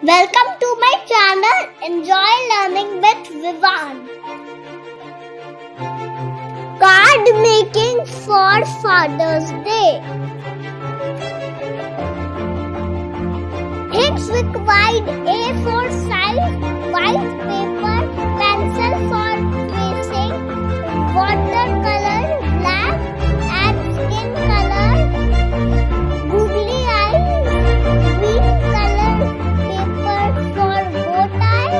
Welcome to my channel. Enjoy learning with Vivan. Card making for Father's Day. Things required: A4 size, white paper, pencil for tracing, watercolor, black and skin color, googly eyes, green color paper for bow tie,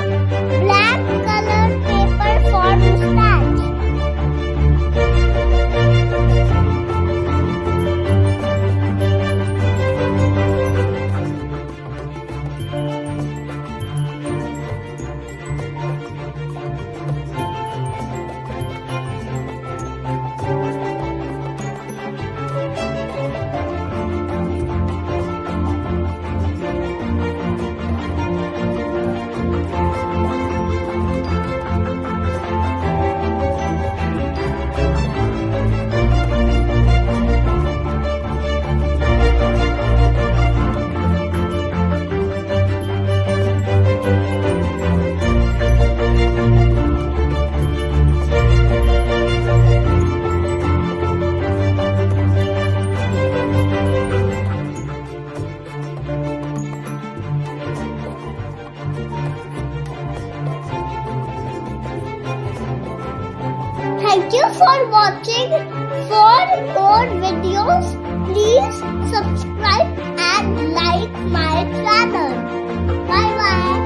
black color paper for mustache. Thank you for watching. For more videos, please subscribe and like my channel. Bye bye.